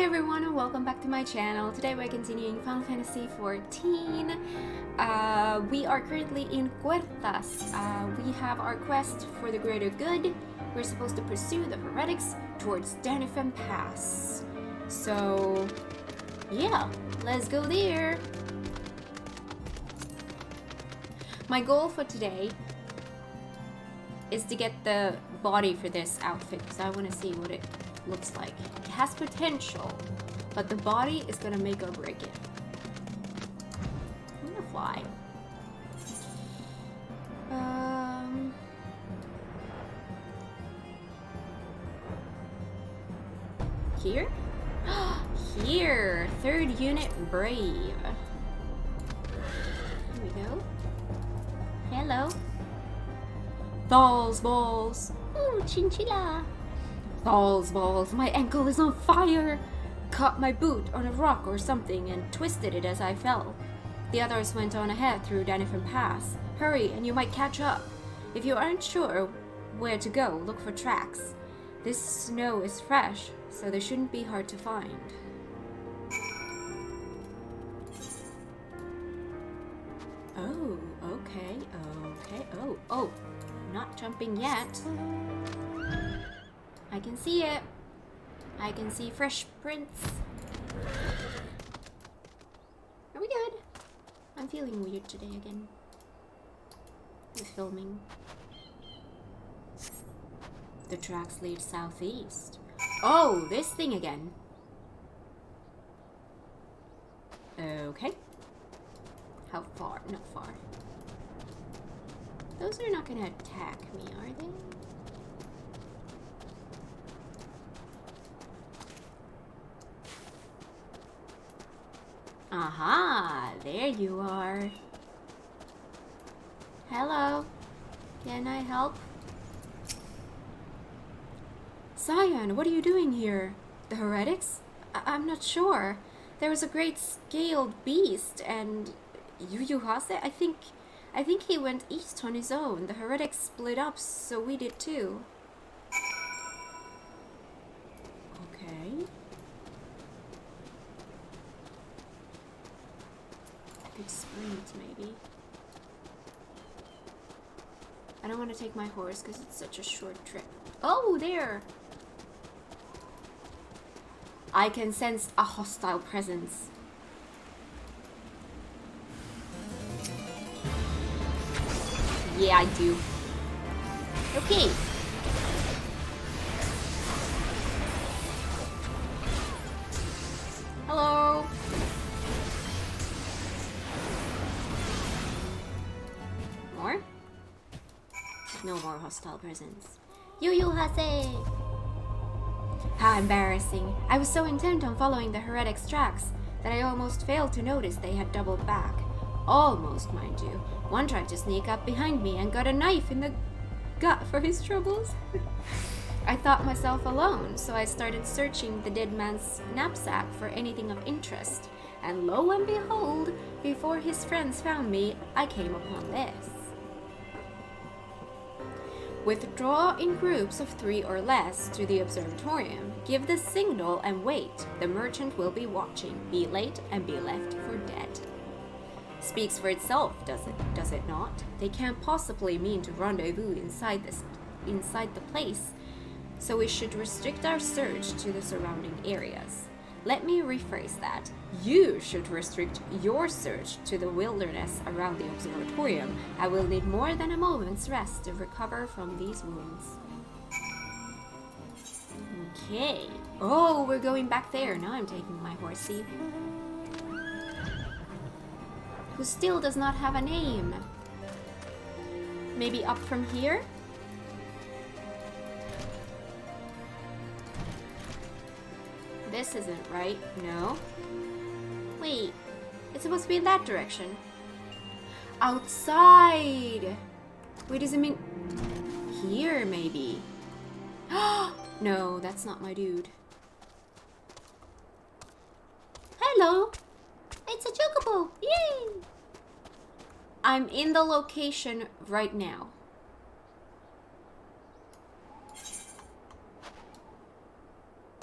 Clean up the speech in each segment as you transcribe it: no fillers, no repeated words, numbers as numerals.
everyone and welcome back to my channel. Today we're continuing Final Fantasy XIV. We are currently in Puertas. We have our quest for the greater good. We're supposed to pursue the heretics towards Danifem Pass. So, yeah, let's go there. My goal for today is to get the body for this outfit because I want to see what it looks like. It has potential, but the body is gonna make or break it. I'm gonna fly. Here? Here! 3rd unit Brave. Here we go. Hello. Balls. Ooh, chinchilla. Balls, my ankle is on fire! Caught my boot on a rock or something and twisted it as I fell. The others went on ahead through Danifem Pass. Hurry and you might catch up. If you aren't sure where to go, look for tracks. This snow is fresh, so they shouldn't be hard to find. Oh, okay. Oh, not jumping yet. I can see it. I can see fresh prints. Are we good? I'm feeling weird today again. With filming. The tracks lead southeast. Oh, this thing again. Okay. How far? Not far. Those are not gonna attack me, are they? Aha! There you are. Hello. Can I help? Scion, what are you doing here? The heretics? I'm not sure. There was a great scaled beast and Urianger, I think he went east on his own. The heretics split up, so we did too. Okay. Good sprint, maybe. I don't want to take my horse because it's such a short trip. Oh, there! I can sense a hostile presence. Yeah, I do. Okay. Hello. More? No more hostile presence. Urianger! How embarrassing. I was so intent on following the heretics' tracks that I almost failed to notice they had doubled back. Almost, mind you. One tried to sneak up behind me and got a knife in the gut for his troubles. I thought myself alone, so I started searching the dead man's knapsack for anything of interest. And lo and behold, before his friends found me, I came upon this. Withdraw in groups of 3 or less to the observatorium. Give the signal and wait. The merchant will be watching. Be late and be left for dead. Speaks for itself, does it not? They can't possibly mean to rendezvous inside the place, so we should restrict our search to the surrounding areas. Let me rephrase that. You should restrict your search to the wilderness around the observatorium. I will need more than a moment's rest to recover from these wounds. Okay. Oh, we're going back there. Now I'm taking my horsey. Who still does not have a name. Maybe up from here? This isn't right. No. Wait. It's supposed to be in that direction. Outside! Wait, does it mean... Here, maybe? No, that's not my dude. Hello! It's a chocobo! Yay! I'm in the location right now.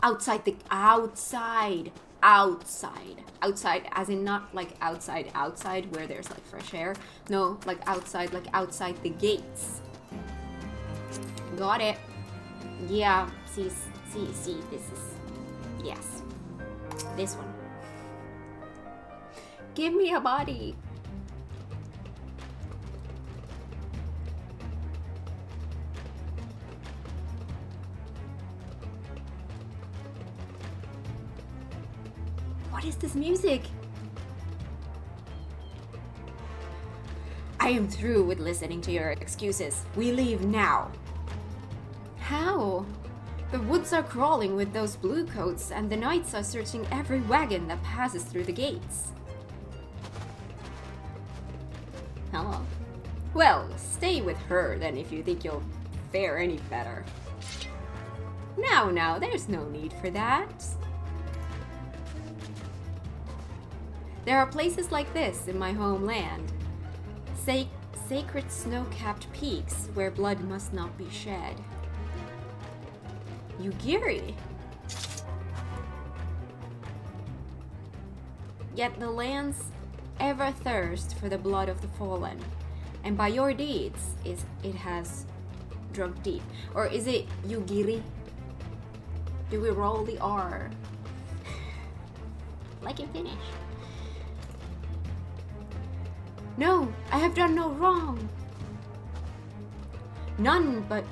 outside as in not like outside where there's like fresh air. No, like outside the gates. Got it. Yeah, see, this is, yes, this one. Give me a body. What is this music? I am through with listening to your excuses. We leave now. How? The woods are crawling with those bluecoats, and the knights are searching every wagon that passes through the gates. Hello. Well, stay with her then if you think you'll fare any better. Now, there's no need for that. There are places like this in my homeland. Sacred snow-capped peaks where blood must not be shed. Ugiri. Yet the lands ever thirst for the blood of the fallen, and by your deeds it has drunk deep. Or is it Ugiri? Do we roll the R? Like in Finnish. No, I have done no wrong. None but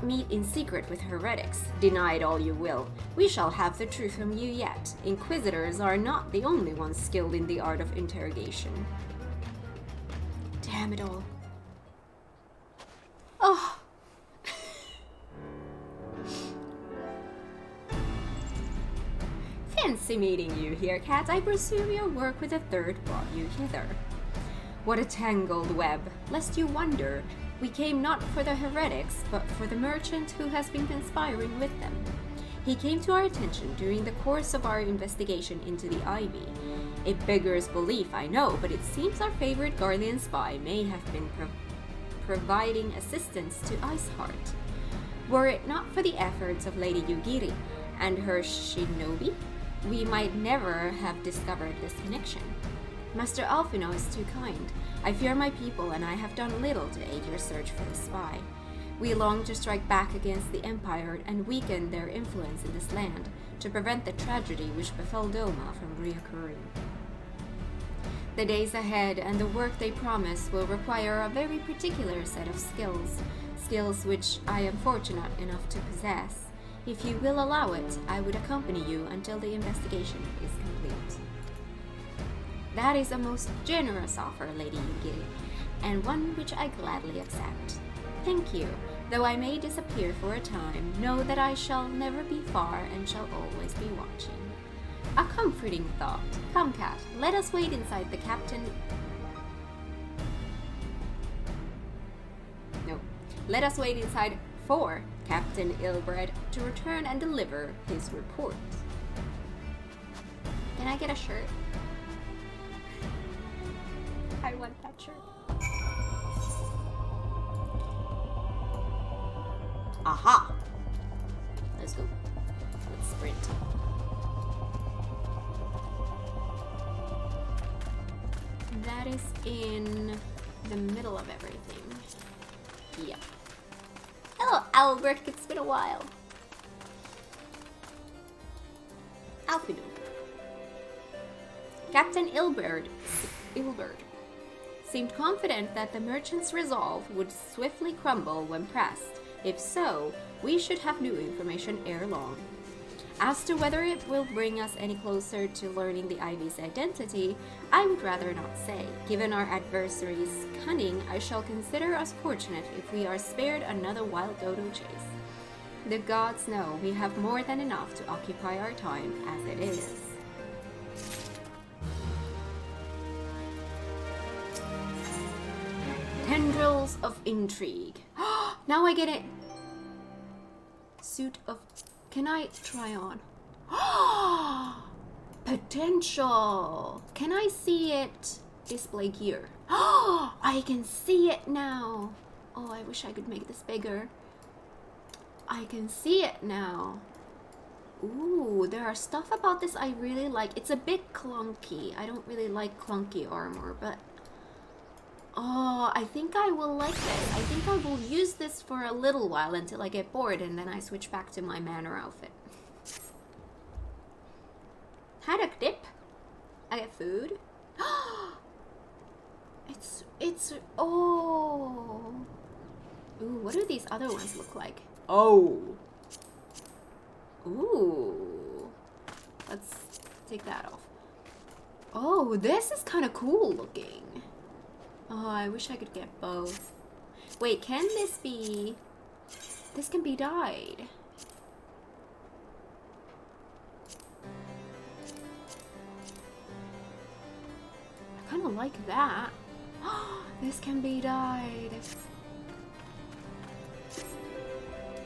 meet in secret with heretics. Deny it all you will. We shall have the truth from you yet. Inquisitors are not the only ones skilled in the art of interrogation. Damn it all. Oh. Fancy meeting you here, Cat. I presume your work with the third brought you hither. What a tangled web. Lest you wonder, we came not for the heretics, but for the merchant who has been conspiring with them. He came to our attention during the course of our investigation into the Ivy. It beggars belief, I know, but it seems our favorite Garlean spy may have been providing assistance to Iceheart. Were it not for the efforts of Lady Ugiri and her shinobi, we might never have discovered this connection. Master Alfino is too kind. I fear my people, and I have done little to aid your search for the spy. We long to strike back against the Empire and weaken their influence in this land, to prevent the tragedy which befell Doma from reoccurring. The days ahead and the work they promise will require a very particular set of skills which I am fortunate enough to possess. If you will allow it, I would accompany you until the investigation is complete. That is a most generous offer, Lady Ugiri, and one which I gladly accept. Thank you. Though I may disappear for a time, know that I shall never be far and shall always be watching. A comforting thought. Come, Cat, let us wait inside the captain... No. Let us wait inside for Captain Ilbred to return and deliver his report. Can I get a shirt? I want that shirt. Aha! Let's go. Let's sprint. That is in the middle of everything. Yeah. Hello, Albert. It's been a while. Alfino. Captain Ilbert seemed confident that the merchant's resolve would swiftly crumble when pressed. If so, we should have new information ere long. As to whether it will bring us any closer to learning the Ivy's identity, I would rather not say. Given our adversary's cunning, I shall consider us fortunate if we are spared another wild dodo chase. The gods know we have more than enough to occupy our time as it is. Tendrils of intrigue. Now I get it. Suit of... Can I try on? Potential. Can I see it? Display gear. I can see it now. Oh, I wish I could make this bigger. I can see it now. Ooh, there are stuff about this I really like. It's a bit clunky. I don't really like clunky armor, but... Oh, I think I will like this. I think I will use this for a little while until I get bored, and then I switch back to my manor outfit. Haddock dip. I get food. Oh. Ooh, what do these other ones look like? Oh. Ooh. Let's take that off. Oh, this is kind of cool looking. Oh, I wish I could get both. Wait, can this be... This can be dyed. I kind of like that. This can be dyed.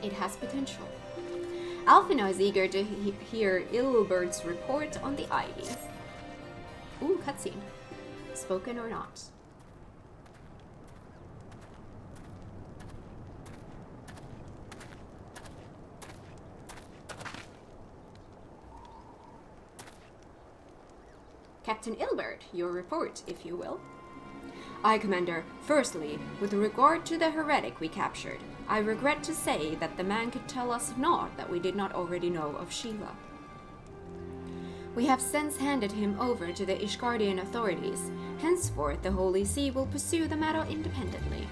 It has potential. Alfina is eager to hear Ilbert's report on the ivy. Ooh, cutscene. Spoken or not. Captain Ilbert, your report, if you will. Aye, Commander. Firstly, with regard to the heretic we captured, I regret to say that the man could tell us naught that we did not already know of Sheila. We have since handed him over to the Ishgardian authorities. Henceforth, the Holy See will pursue the matter independently.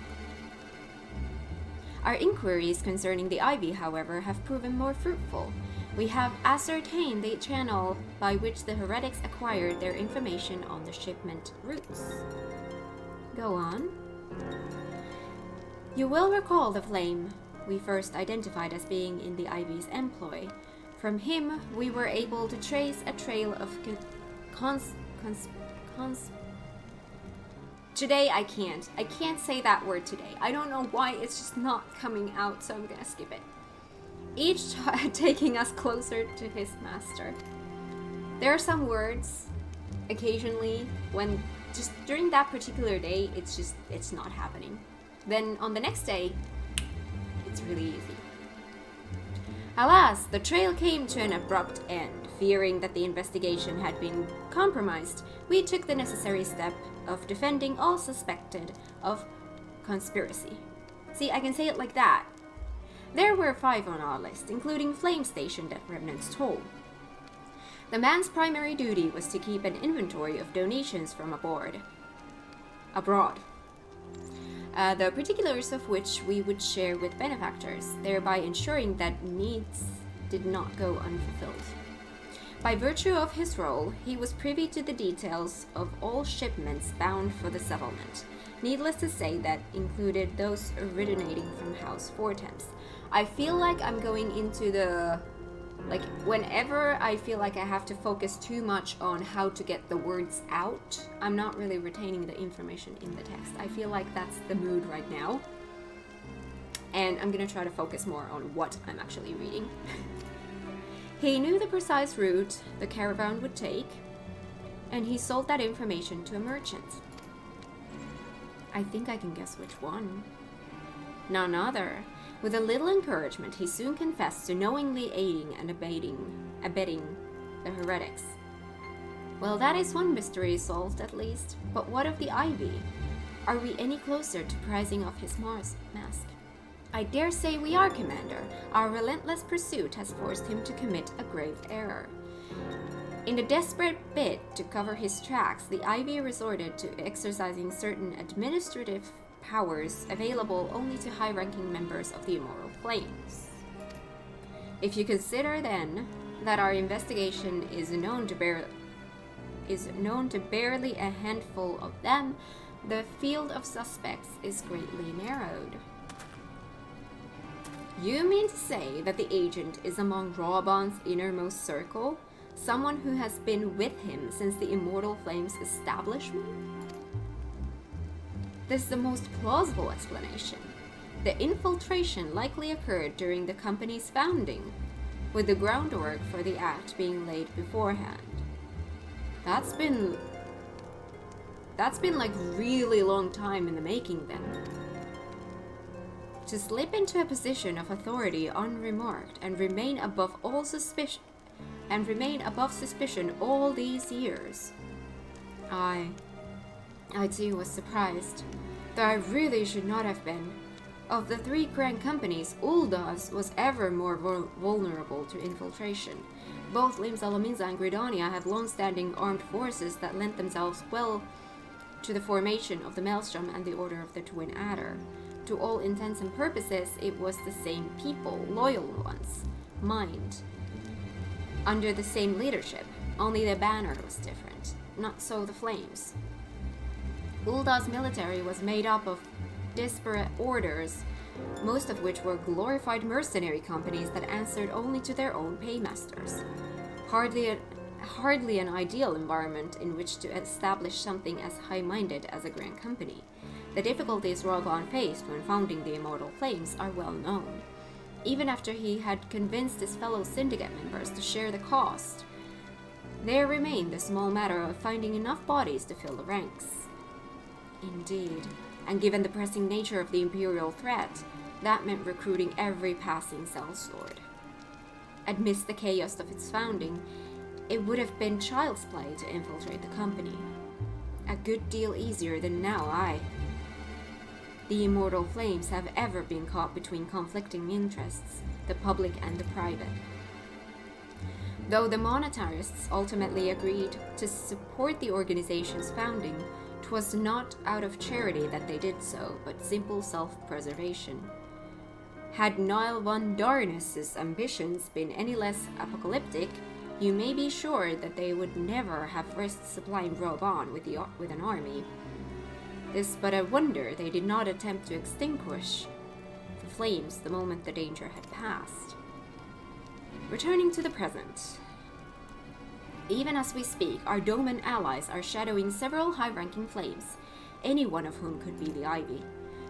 Our inquiries concerning the ivy, however, have proven more fruitful. We have ascertained the channel by which the heretics acquired their information on the shipment routes. Go on. You will recall the flame we first identified as being in the ivy's employ. From him, we were able to trace a trail of Today I can't say that word today. I don't know why, it's just not coming out, so I'm gonna skip it. Each taking us closer to his master. There are some words, occasionally, when just during that particular day, it's not happening. Then on the next day, it's really easy. Alas, the trail came to an abrupt end. Fearing that the investigation had been compromised, we took the necessary step of defending all suspected of conspiracy. See, I can say it like that. There were 5 on our list, including Flame stationed at Remnant's Toll. The man's primary duty was to keep an inventory of donations from abroad. The particulars of which we would share with benefactors, thereby ensuring that needs did not go unfulfilled. By virtue of his role, he was privy to the details of all shipments bound for the settlement. Needless to say, that included those originating from House Fortemps. I feel like I'm going into the... whenever I feel like I have to focus too much on how to get the words out, I'm not really retaining the information in the text. I feel like that's the mood right now. And I'm gonna try to focus more on what I'm actually reading. He knew the precise route the caravan would take, and he sold that information to a merchant. I think I can guess which one. None other. With a little encouragement, he soon confessed to knowingly aiding and abetting the heretics. Well, that is one mystery solved at least. But what of the ivy? Are we any closer to prizing off his mask? I dare say we are, Commander. Our relentless pursuit has forced him to commit a grave error. In a desperate bid to cover his tracks, the ivy resorted to exercising certain administrative powers available only to high-ranking members of the Immortal Flames. If you consider, then, that our investigation is known to barely a handful of them, the field of suspects is greatly narrowed. You mean to say that the agent is among Rawbon's innermost circle? Someone who has been with him since the Immortal Flames establishment? This is the most plausible explanation. The infiltration likely occurred during the company's founding, with the groundwork for the act being laid beforehand. That's been like really long time in the making then. To slip into a position of authority unremarked and remain above all suspicion and remain above suspicion all these years. I too was surprised, though I really should not have been. Of the three grand companies, Uldaz was ever more vulnerable to infiltration. Both Limsa Lominsa and Gridania had long-standing armed forces that lent themselves well to the formation of the Maelstrom and the Order of the Twin Adder. To all intents and purposes, it was the same people, loyal ones, mind, under the same leadership, only the banner was different. Not so the Flames. Uldaz's military was made up of disparate orders, most of which were glorified mercenary companies that answered only to their own paymasters. Hardly an ideal environment in which to establish something as high-minded as a grand company. The difficulties Rogan faced when founding the Immortal Flames are well known. Even after he had convinced his fellow syndicate members to share the cost, there remained the small matter of finding enough bodies to fill the ranks. Indeed, and given the pressing nature of the Imperial threat, that meant recruiting every passing sellsword. Amidst the chaos of its founding, it would have been child's play to infiltrate the company. A good deal easier than now, The Immortal Flames have ever been caught between conflicting interests, the public and the private. Though the monetarists ultimately agreed to support the organization's founding, 'twas not out of charity that they did so, but simple self-preservation. Had Niall von Darnus's ambitions been any less apocalyptic, you may be sure that they would never have risked supplying Roban with an army. This but a wonder they did not attempt to extinguish the flames the moment the danger had passed. Returning to the present. Even as we speak, our Doman allies are shadowing several high-ranking flames, any one of whom could be the Ivy.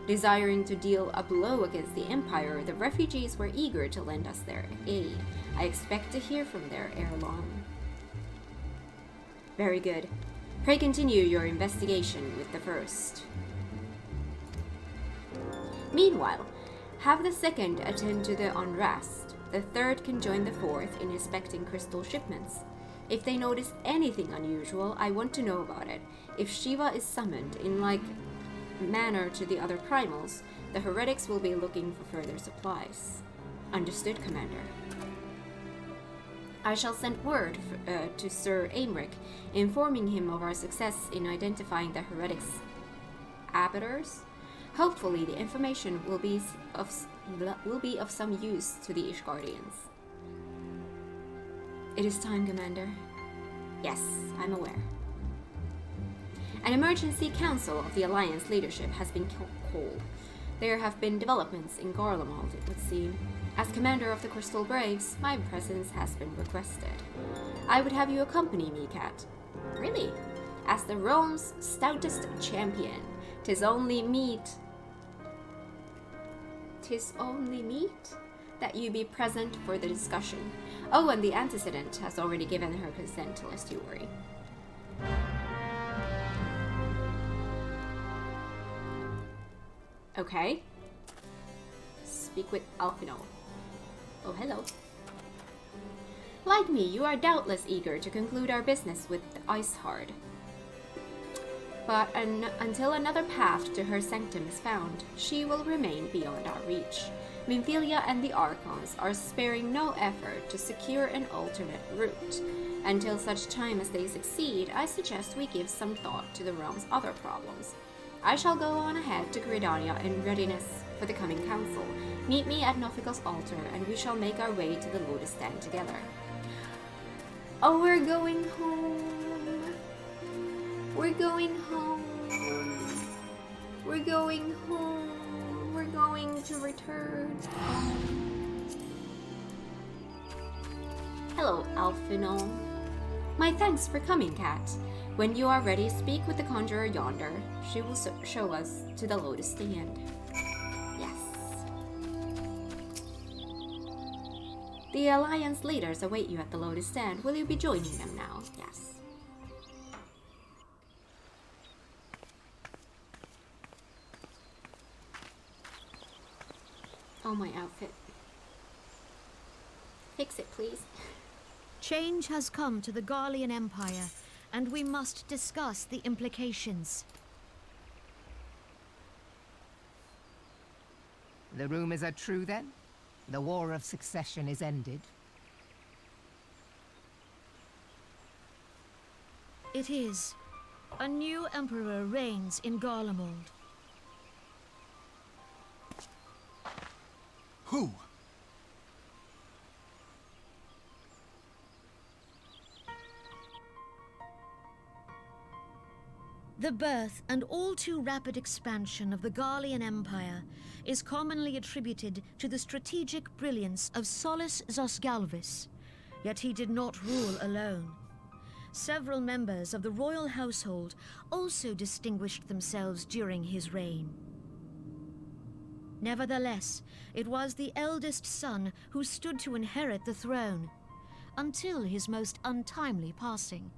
Desiring to deal a blow against the Empire, the refugees were eager to lend us their aid. I expect to hear from there ere long. Very good. Pray continue your investigation with the first. Meanwhile, have the second attend to the unrest. The third can join the fourth in inspecting crystal shipments. If they notice anything unusual, I want to know about it. If Shiva is summoned in like manner to the other primals, the heretics will be looking for further supplies. Understood, Commander. I shall send word to Sir Aymeric, informing him of our success in identifying the heretics' abettors. Hopefully, the information will be of some use to the Ishgardians. It is time, Commander. Yes, I'm aware. An emergency council of the Alliance leadership has been called. There have been developments in Garlemald, it would seem. As commander of the Crystal Braves, my presence has been requested. I would have you accompany me, Kat. Really? As the realm's stoutest champion. 'Tis only meet that you be present for the discussion. Oh, and the antecedent has already given her consent, lest you worry. Okay. Speak with Alphino. Oh, hello. Like me, you are doubtless eager to conclude our business with the Icehard. But until another path to her sanctum is found, she will remain beyond our reach. Minfilia and the Archons are sparing no effort to secure an alternate route. Until such time as they succeed, I suggest we give some thought to the realm's other problems. I shall go on ahead to Gridania in readiness for the coming council. Meet me at Nofikel's altar, and we shall make our way to the Lotus Stand together. Oh, we're going home. We're going home. We're going home. We're going to return home. Hello, Alphino. My thanks for coming, Kat. When you are ready, speak with the conjurer yonder. She will show us to the Lotus Stand. Yes. The Alliance leaders await you at the Lotus Stand. Will you be joining them now? Yes. Oh, my outfit. Fix it, please. Change has come to the Garlean Empire, and we must discuss the implications. The rumors are true, then? The War of Succession is ended? It is. A new emperor reigns in Garlemald. Who? The birth and all too rapid expansion of the Garlean Empire is commonly attributed to the strategic brilliance of Solus Zosgalvis, yet he did not rule alone. Several members of the royal household also distinguished themselves during his reign. Nevertheless, it was the eldest son who stood to inherit the throne, until his most untimely passing.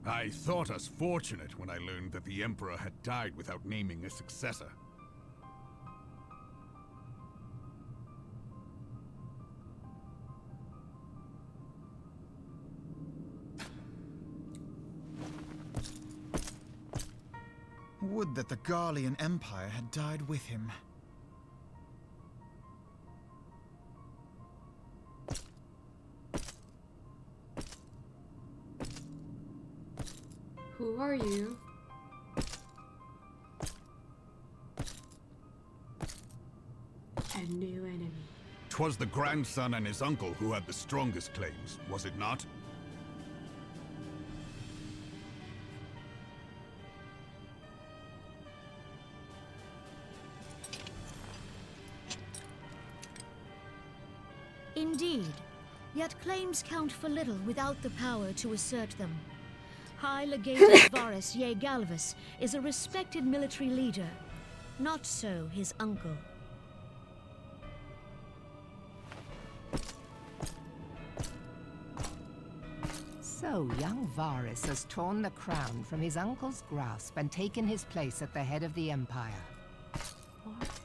I thought us fortunate when I learned that the Emperor had died without naming a successor. Would that the Garlean Empire had died with him. Who are you? A new enemy. 'Twas the grandson and his uncle who had the strongest claims, was it not? Indeed, yet claims count for little without the power to assert them. High Legatus Varus Galvus is a respected military leader, not so his uncle. So, young Varus has torn the crown from his uncle's grasp and taken his place at the head of the Empire. Varus.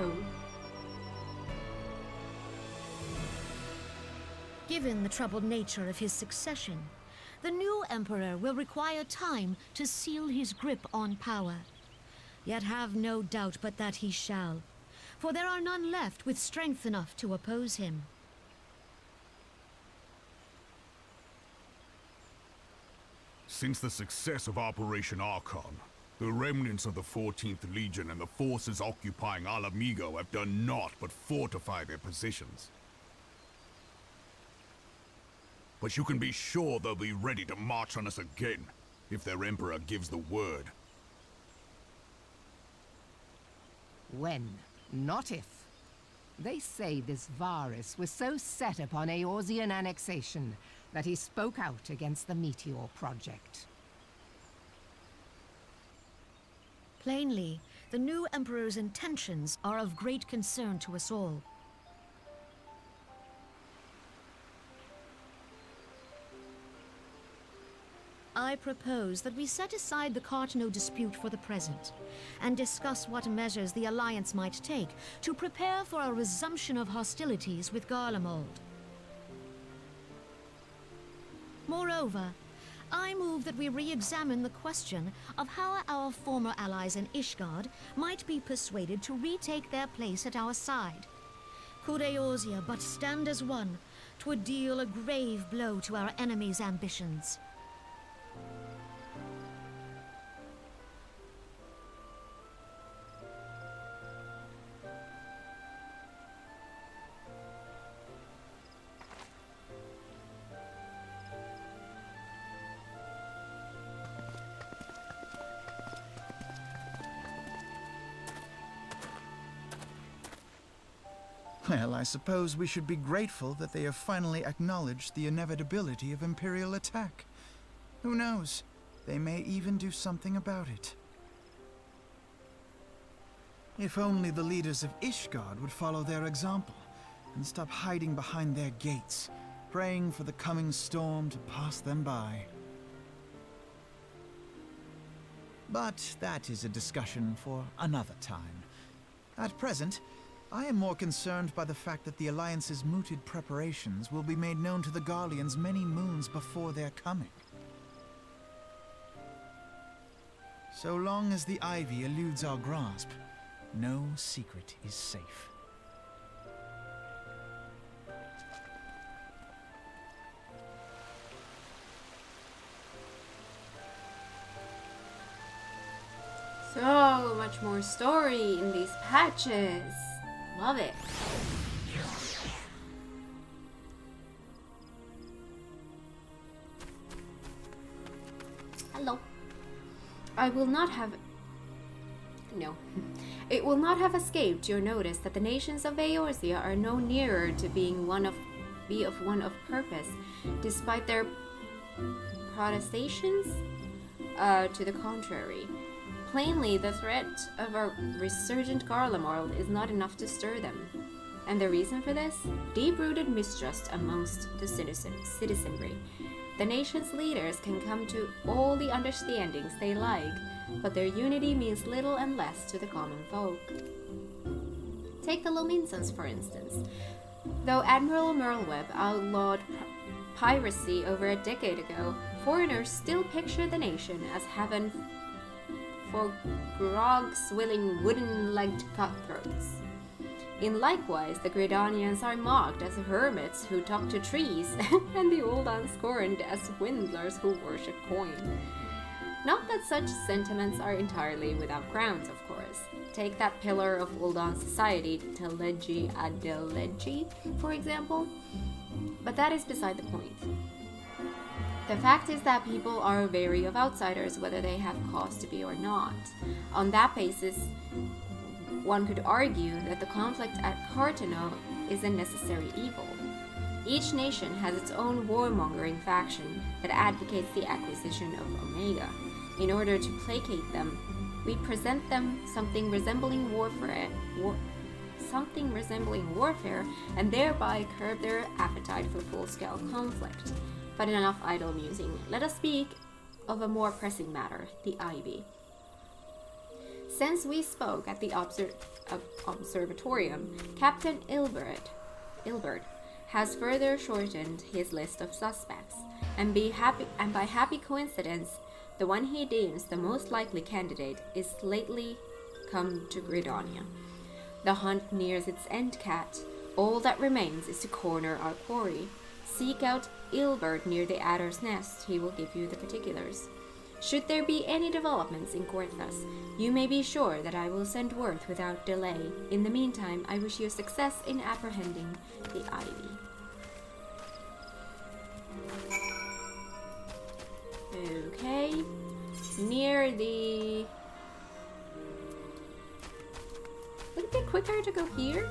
Oh. Given the troubled nature of his succession, the new emperor will require time to seal his grip on power. Yet have no doubt but that he shall, for there are none left with strength enough to oppose him. Since the success of Operation Archon, the remnants of the 14th Legion and the forces occupying Alamigo have done naught but fortify their positions. But you can be sure they'll be ready to march on us again, if their Emperor gives the word. When, not if. They say this Varus was so set upon Eorzean annexation that he spoke out against the Meteor Project. Plainly, the new emperor's intentions are of great concern to us all. I propose that we set aside the Cartno dispute for the present, and discuss what measures the Alliance might take to prepare for a resumption of hostilities with Garlemald. Moreover, I move that we re-examine the question of how our former allies in Ishgard might be persuaded to retake their place at our side. Could Eorzea but stand as one, 'twould deal a grave blow to our enemies' ambitions. Well, I suppose we should be grateful that they have finally acknowledged the inevitability of Imperial attack. Who knows? They may even do something about it. If only the leaders of Ishgard would follow their example and stop hiding behind their gates, praying for the coming storm to pass them by. But that is a discussion for another time. At present, I am more concerned by the fact that the Alliance's mooted preparations will be made known to the Garleans many moons before their coming. So long as the ivy eludes our grasp, no secret is safe. So much more story in these patches. Love it. Hello. I will not have... No. It will not have escaped your notice that the nations of Eorzea are no nearer to being one of purpose, despite their protestations to the contrary. Plainly, the threat of a resurgent Garlemald is not enough to stir them. And the reason for this? Deep-rooted mistrust amongst the citizenry. The nation's leaders can come to all the understandings they like, but their unity means little and less to the common folk. Take the Lominsons, for instance. Though Admiral Merlweb outlawed piracy over a decade ago, foreigners still picture the nation as heaven for grog-swilling wooden-legged cutthroats. In likewise, the Gridanians are mocked as hermits who talk to trees, and the Uldan scorned as swindlers who worship coin. Not that such sentiments are entirely without grounds, of course. Take that pillar of Uldan society, Teleji Adeleji, for example. But that is beside the point. The fact is that people are wary of outsiders, whether they have cause to be or not. On that basis, one could argue that the conflict at Cartano is a necessary evil. Each nation has its own warmongering faction that advocates the acquisition of Omega. In order to placate them, we present them something resembling warfare, and thereby curb their appetite for full-scale conflict. But enough idle musing. Let us speak of a more pressing matter, the Ivy. Since we spoke at the observatorium, Captain Ilbert has further shortened his list of suspects, and by happy coincidence, the one he deems the most likely candidate is lately come to Gridania. The hunt nears its end, Cat. All that remains is to corner our quarry. Seek out Ilbert near the Adder's Nest. He will give you the particulars. Should there be any developments in Gorthas, you may be sure that I will send word without delay. In the meantime, I wish you success in apprehending the Ivy. Okay. Near the... Would it be quicker to go here?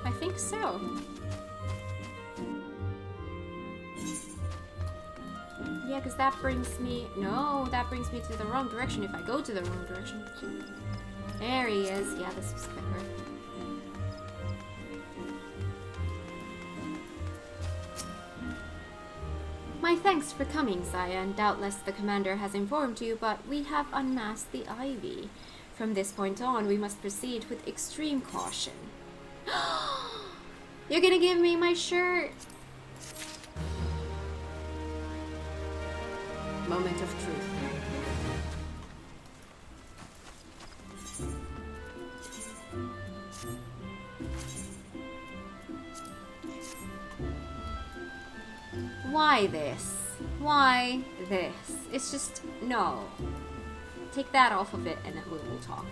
I think so. Yeah, because that brings me... No, that brings me to the wrong direction if I go to the wrong direction. There he is. Yeah, this was quicker. My thanks for coming, Saya, and doubtless the commander has informed you, but we have unmasked the Ivy. From this point on, we must proceed with extreme caution. You're gonna give me my shirt! Moment of truth. Why this? Why this? It's just... no. Take that off of it and then we'll talk.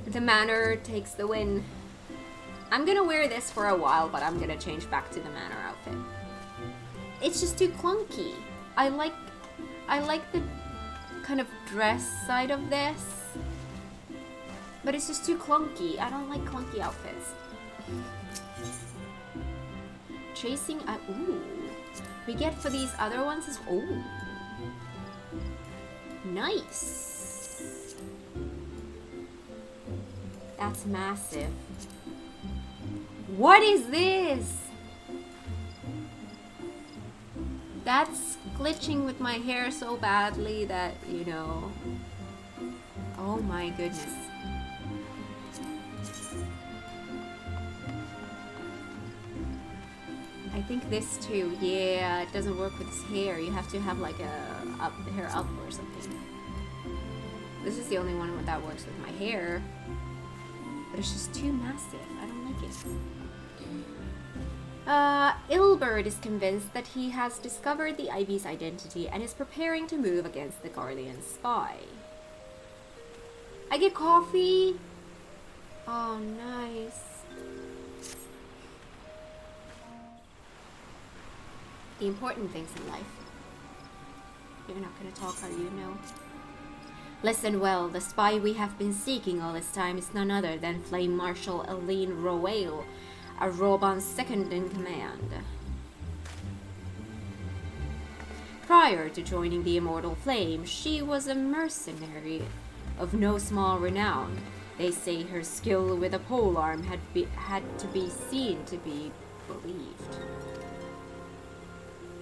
The manor takes the win. I'm gonna wear this for a while, but I'm gonna change back to the manor outfit. It's just too clunky. I like the kind of dress side of this, but it's just too clunky. I don't like clunky outfits. chasing a... Ooh. We get for these other ones as... Ooh. Nice. That's massive. What is this? That's glitching with my hair so badly that, you know... Oh my goodness. I think this too. Yeah, it doesn't work with his hair. You have to have like a hair up or something. This is the only one that works with my hair. But it's just too massive. I don't like it. Ilbert is convinced that he has discovered the Ivy's identity and is preparing to move against the Guardian spy. I get coffee! Oh, nice. The important things in life. You're not gonna talk, are you? No. Listen well, the spy we have been seeking all this time is none other than Flame Marshal Eileen Roale, a Roban's second in command. Prior to joining the Immortal Flame, she was a mercenary of no small renown. They say her skill with a polearm had to be seen to be believed.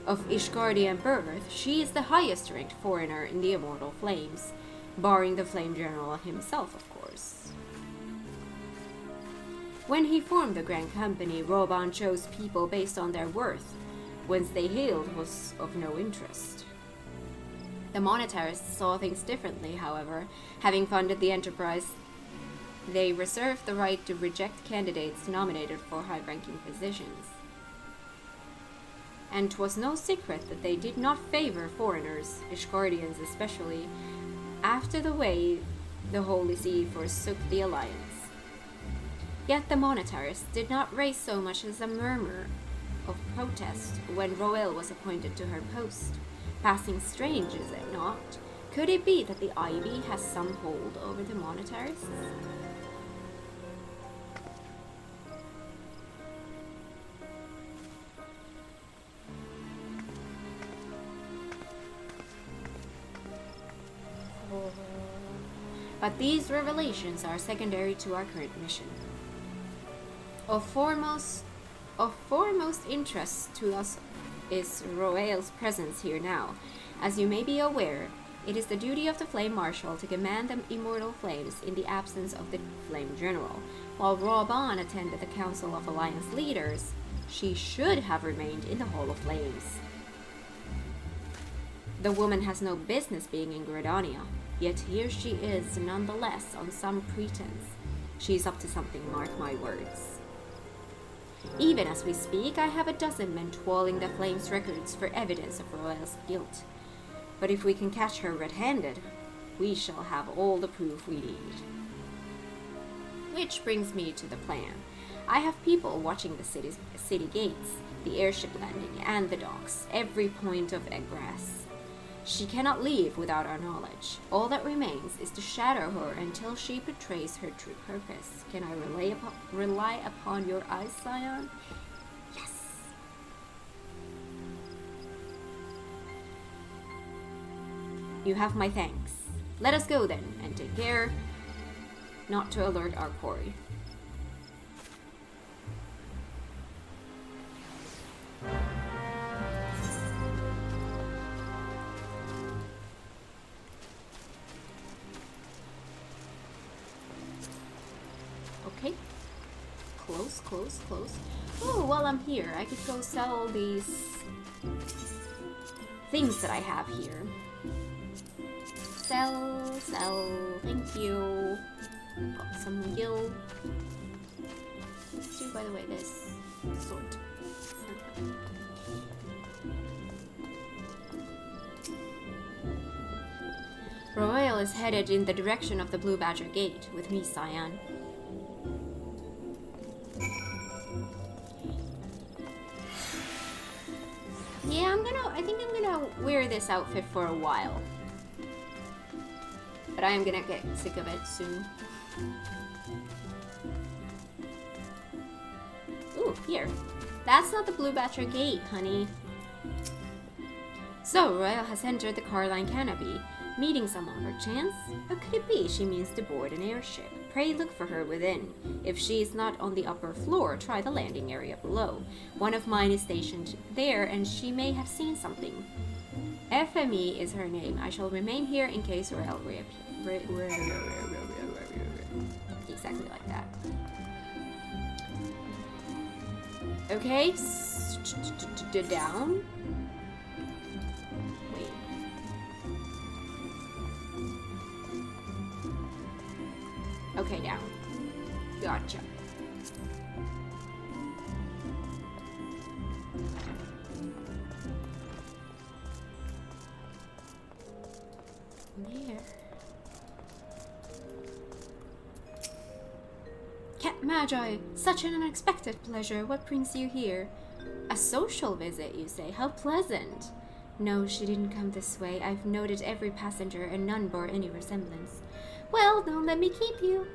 Of Ishgardian birth, she is the highest ranked foreigner in the Immortal Flames, barring the Flame General himself, of course. When he formed the Grand Company, Roban chose people based on their worth. Whence they hailed was of no interest. The monetarists saw things differently, however. Having funded the enterprise, they reserved the right to reject candidates nominated for high-ranking positions. And 'twas no secret that they did not favor foreigners, Ishgardians especially, after the way the Holy See forsook the Alliance. Yet the monetarists did not raise so much as a murmur of protest when Roelle was appointed to her post. Passing strange, is it not? Could it be that the Ivy has some hold over the monetarists? But these revelations are secondary to our current mission. Of foremost interest to us is Roelle's presence here now. As you may be aware, it is the duty of the Flame Marshal to command the Immortal Flames in the absence of the Flame General. While Roban attended the Council of Alliance Leaders, she should have remained in the Hall of Flames. The woman has no business being in Gridania, yet here she is nonetheless on some pretense. She's up to something, mark my words. Even as we speak, I have a dozen men trawling the Flames' records for evidence of Roelle's guilt. But if we can catch her red-handed, we shall have all the proof we need. Which brings me to the plan. I have people watching the city gates, the airship landing, and the docks, every point of egress. She cannot leave without our knowledge. All that remains is to shadow her until she betrays her true purpose. Can I rely upon your eyes, Scion? Yes! You have my thanks. Let us go then, and take care not to alert our quarry. Okay. Close. Oh, while I'm here, I could go sell these things that I have here. Sell, thank you. Got some gil. Let's do, by the way, this sword. Roelle is headed in the direction of the Blue Badger Gate with me, Scion. Yeah, I think I'm gonna wear this outfit for a while. But I am gonna get sick of it soon. Ooh, here. That's not the Blue Badger Gate, honey. So, Royal has entered the Carline Canopy. Meeting someone, perchance? How could it be she means to board an airship? Pray look for her within. If she is not on the upper floor, try the landing area below. One of mine is stationed there, and she may have seen something. FME is her name. I shall remain here in case Royal exactly like that. Okay, down. Wait. Okay, down. Gotcha. There. Cat Magi, such an unexpected pleasure. What brings you here? A social visit, you say? How pleasant. No, she didn't come this way. I've noted every passenger and none bore any resemblance. Well, don't let me keep you.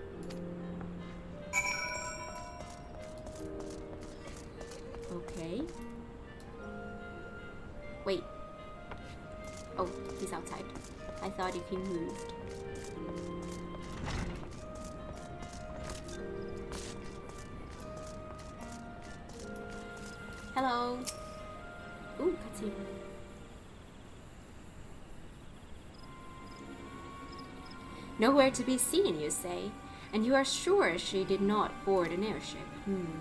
Okay. Wait. Oh, he's outside. I thought if he moved. Hello. Ooh, cutscene. Nowhere to be seen, you say? And you are sure she did not board an airship?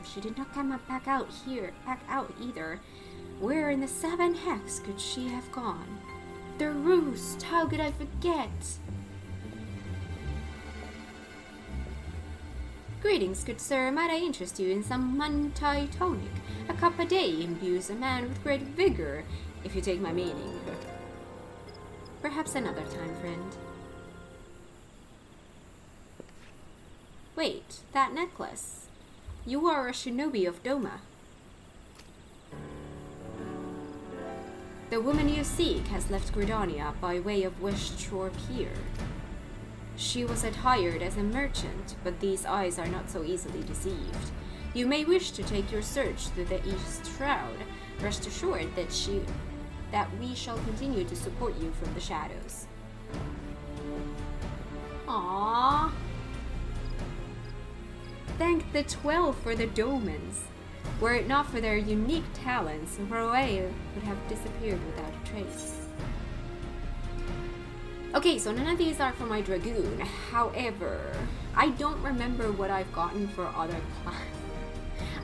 She did not come back out either. Where in the 7 hex could she have gone? The roost! How could I forget? Greetings, good sir. Might I interest you in some Mantai tonic? A cup a day imbues a man with great vigor, if you take my meaning. Perhaps another time, friend. Wait, that necklace. You are a shinobi of Doma. The woman you seek has left Gridania by way of West Shore Pier. She was attired as a merchant, but these eyes are not so easily deceived. You may wish to take your search to the East Shroud. Rest assured that we shall continue to support you from the shadows. Aww. Thank the 12 for the Domans. Were it not for their unique talents, Roel would have disappeared without a trace. Okay, so none of these are for my Dragoon. However, I don't remember what I've gotten for other classes.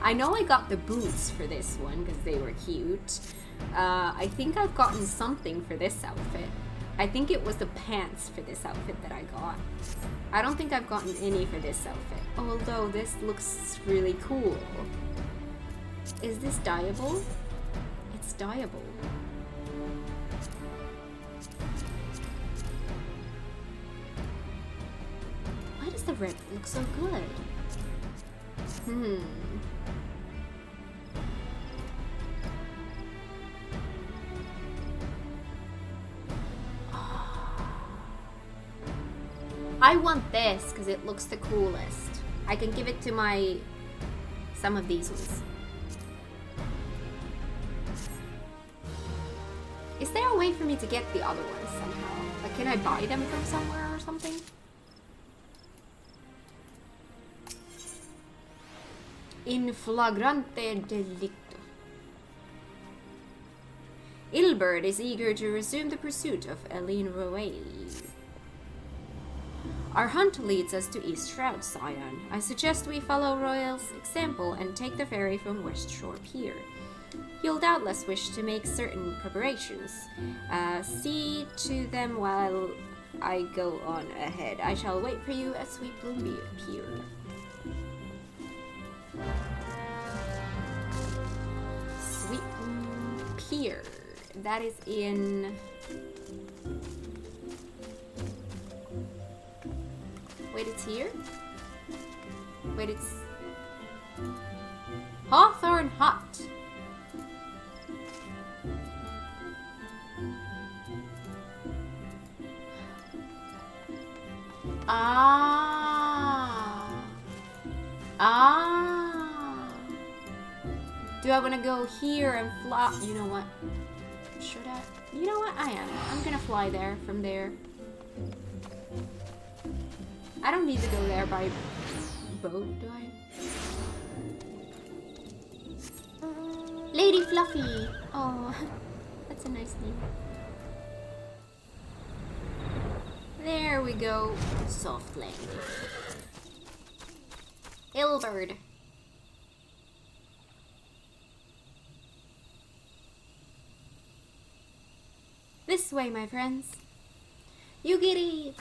I know I got the boots for this one because they were cute. I think I've gotten something for this outfit. I think it was the pants for this outfit that I got. I don't think I've gotten any for this outfit. Although this looks really cool. Is this dyeable? It's dyeable. Why does the red look so good? I want this because it looks the coolest. I can give it to some of these ones. Is there a way for me to get the other ones somehow? Like, can I buy them from somewhere or something? In flagrante delicto. Ilbert is eager to resume the pursuit of Eileen Roel. Our hunt leads us to East Shroud, Scion. I suggest we follow Royal's example and take the ferry from West Shore Pier. You'll doubtless wish to make certain preparations. See to them while I go on ahead. I shall wait for you at Sweet Bloom Pier. Sweet Bloom Pier. That is in... Wait, it's here? Wait, it's... Hawthorne Hut. Ah. Ah. Do I want to go here and fly? You know what? Should I? You know what? I am. I'm gonna fly there from there. I don't need to go there by boat, do I? Lady Fluffy! Oh, that's a nice name. There we go. Soft landing. Hillbird. This way, my friends. You giddy!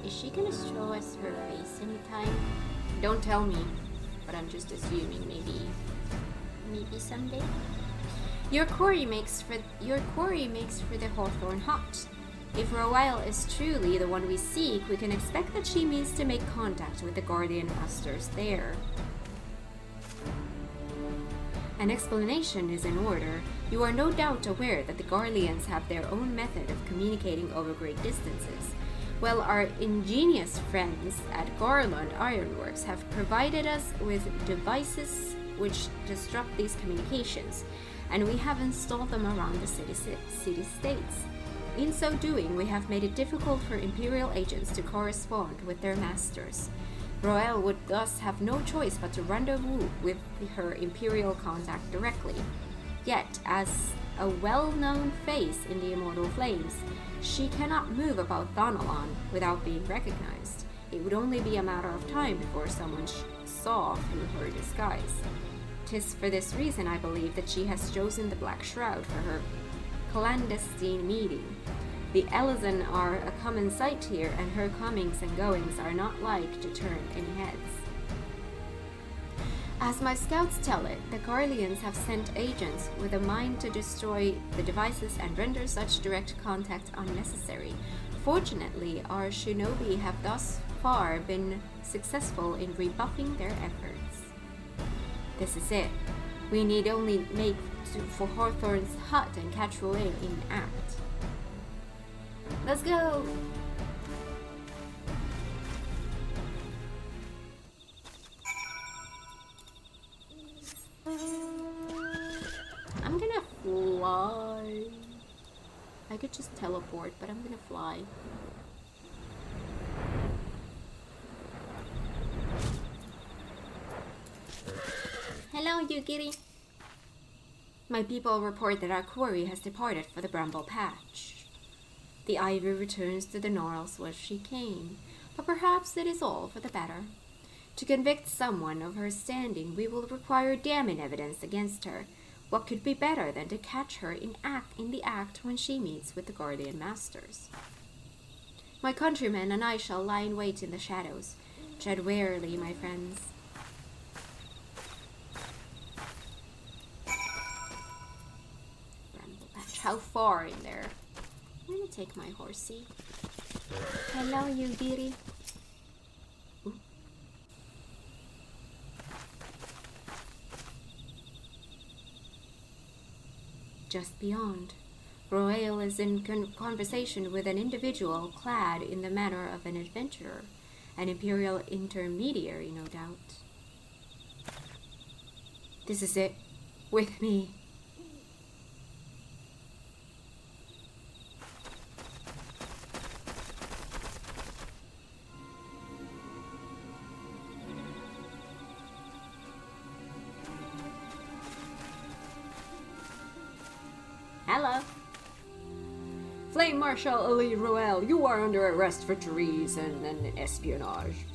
Is she gonna show us her face anytime? Don't tell me, but I'm just assuming maybe someday. Your quarry makes for the Hawthorn Hut. If Roel is truly the one we seek, we can expect that she means to make contact with the Guardian Masters there. An explanation is in order. You are no doubt aware that the Garleans have their own method of communicating over great distances. Well, our ingenious friends at Garland Ironworks have provided us with devices which disrupt these communications, and we have installed them around the city-states. In so doing, we have made it difficult for Imperial agents to correspond with their masters. Roel would thus have no choice but to rendezvous with her Imperial contact directly. Yet, as a well-known face in the Immortal Flames, she cannot move about Thanalan without being recognized. It would only be a matter of time before someone saw through her disguise. 'Tis for this reason, I believe, that she has chosen the Black Shroud for her clandestine meeting. The Elizan are a common sight here, and her comings and goings are not like to turn any heads. As my scouts tell it, the Garleans have sent agents with a mind to destroy the devices and render such direct contact unnecessary. Fortunately, our shinobi have thus far been successful in rebuffing their efforts. This is it. We need only make for Hawthorn's hut and catch Roel in act. Let's go! I'm gonna fly. I could just teleport, but I'm gonna fly. Hello, you giddy. My people report that our quarry has departed for the Bramble Patch. The ivy returns to the gnarls where she came, but perhaps it is all for the better. To convict someone of her standing, we will require damning evidence against her. What could be better than to catch her in the act when she meets with the Guardian Masters? My countrymen and I shall lie in wait in the shadows. Tread warily, my friends. Bramble Patch, how far in there? I'm gonna take my horsey. Hello, you dearie. Just beyond, Roel is in conversation with an individual clad in the manner of an adventurer, an Imperial intermediary, no doubt. This is it. With me. Hello. Flame Marshal Ali Roel, you are under arrest for treason and espionage.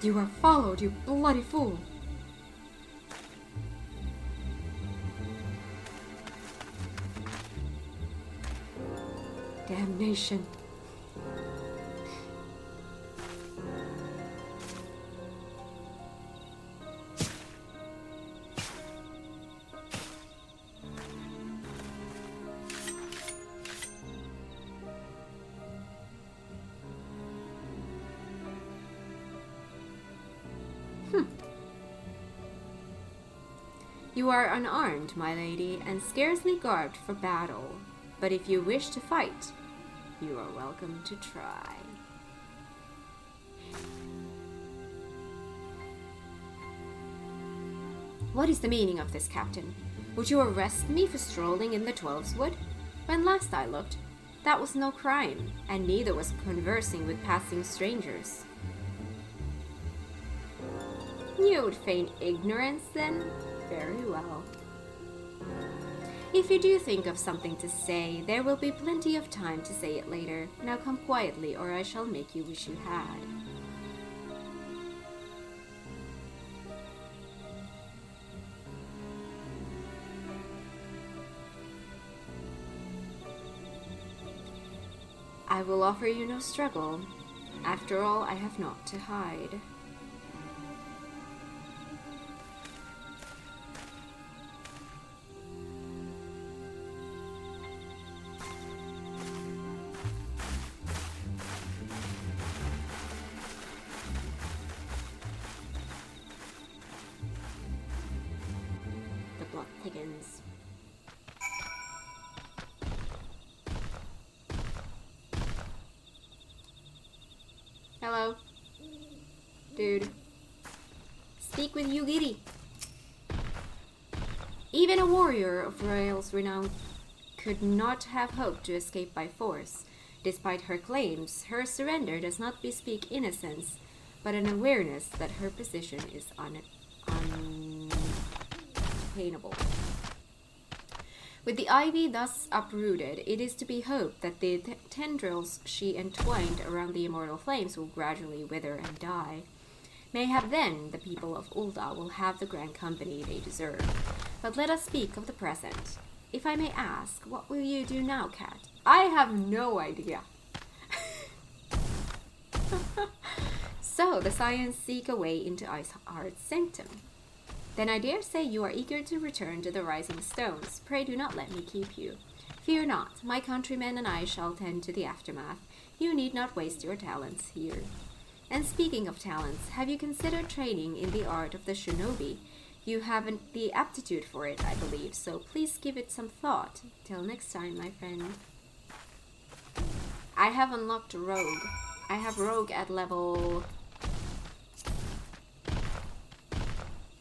You are followed, you bloody fool. Damnation. You are unarmed, my lady, and scarcely garbed for battle. But if you wish to fight, you are welcome to try. What is the meaning of this, Captain? Would you arrest me for strolling in the Twelves Wood? When last I looked, that was no crime, and neither was conversing with passing strangers. You would feign ignorance, then? Very well. If you do think of something to say, there will be plenty of time to say it later. Now come quietly, or I shall make you wish you had. I will offer you no struggle. After all, I have naught to hide. The plot thickens. Hello. Dude. Speak with Yugiri. Even a warrior of Royal's renown could not have hoped to escape by force. Despite her claims, her surrender does not bespeak innocence, but an awareness that her position is unattainable. With the ivy thus uprooted, it is to be hoped that the tendrils she entwined around the immortal flames will gradually wither and die. Mayhap then the people of Ul'dah will have the grand company they deserve. But let us speak of the present. If I may ask, what will you do now, Kat? I have no idea. So, the Scions seek a way into Iceheart's sanctum. Then I dare say you are eager to return to the Rising Stones. Pray do not let me keep you. Fear not, my countrymen and I shall tend to the aftermath. You need not waste your talents here. And speaking of talents, have you considered training in the art of the shinobi? You haven't the aptitude for it, I believe, so please give it some thought. Till next time, my friend. I have unlocked Rogue. I have Rogue at level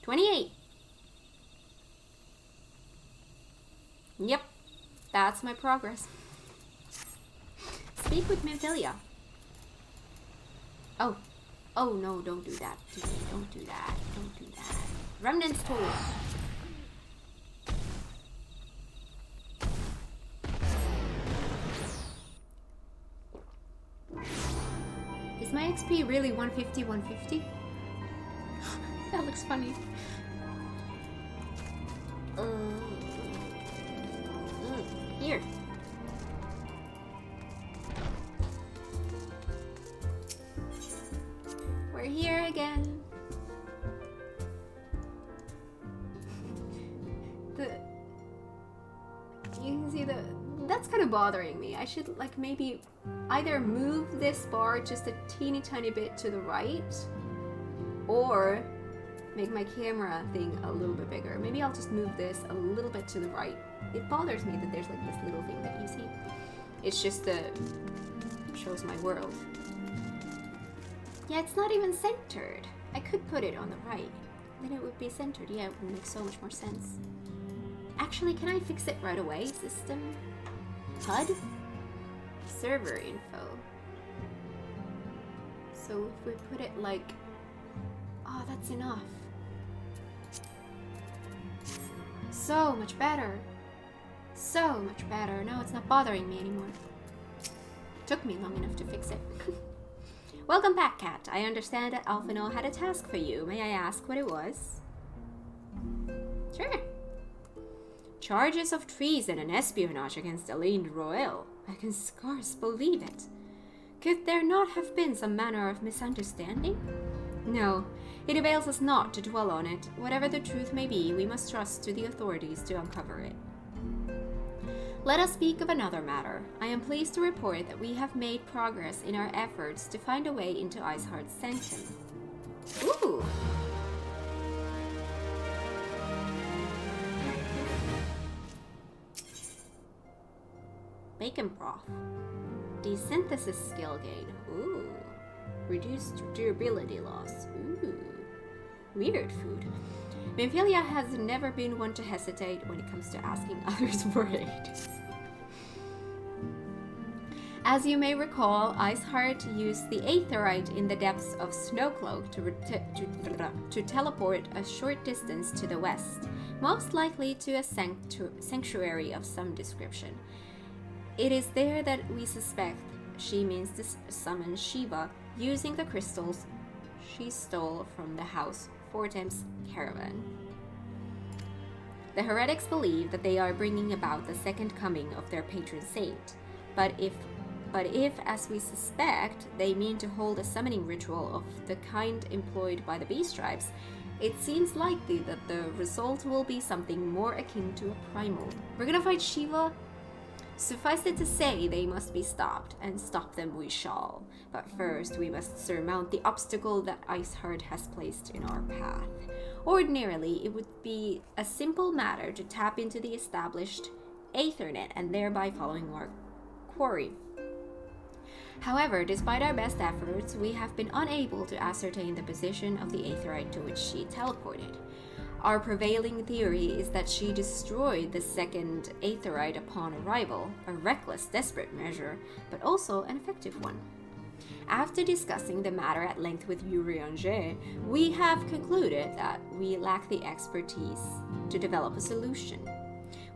28. Yep, that's my progress. Speak with Minfilia. Oh no, don't do that to me. Don't do that. Don't do that. Remnant's tool. Is my XP really 150, 150? That looks funny. Here. We're here again. You can see that's kind of bothering me. I should like maybe either move this bar just a teeny tiny bit to the right or make my camera thing a little bit bigger. Maybe I'll just move this a little bit to the right. It bothers me that there's like this little thing that you see. It's just shows my world. Yeah, it's not even centered. I could put it on the right. Then it would be centered. Yeah, it would make so much more sense. Actually, can I fix it right away? System HUD server info. So if we put it like, oh, that's enough. So much better. So much better. Now it's not bothering me anymore. Took me long enough to fix it. Welcome back, Kat. I understand that Alphinaud had a task for you. May I ask what it was? Sure. Charges of treason and espionage against Elaine Royal. I can scarce believe it. Could there not have been some manner of misunderstanding? No, it avails us not to dwell on it. Whatever the truth may be, we must trust to the authorities to uncover it. Let us speak of another matter. I am pleased to report that we have made progress in our efforts to find a way into Iceheart's sanctum. Ooh! Bacon broth. Desynthesis skill gain. Ooh. Reduced durability loss. Ooh. Weird food. Minfilia has never been one to hesitate when it comes to asking others for aid. As you may recall, Iceheart used the Aetheryte in the depths of Snowcloak to teleport a short distance to the west, most likely to a sanctuary of some description. It is there that we suspect she means to summon Shiva using the crystals she stole from the House Fortem's caravan. The heretics believe that they are bringing about the second coming of their patron saint, but if, as we suspect, they mean to hold a summoning ritual of the kind employed by the Beast Tribes, it seems likely that the result will be something more akin to a primal. We're gonna fight Shiva? Suffice it to say, they must be stopped, and stop them we shall. But first, we must surmount the obstacle that Iceheart has placed in our path. Ordinarily, it would be a simple matter to tap into the established Aethernet and thereby following our quarry. However, despite our best efforts, we have been unable to ascertain the position of the Aetherite to which she teleported. Our prevailing theory is that she destroyed the second Aetherite upon arrival, a reckless, desperate measure, but also an effective one. After discussing the matter at length with Urianger, we have concluded that we lack the expertise to develop a solution,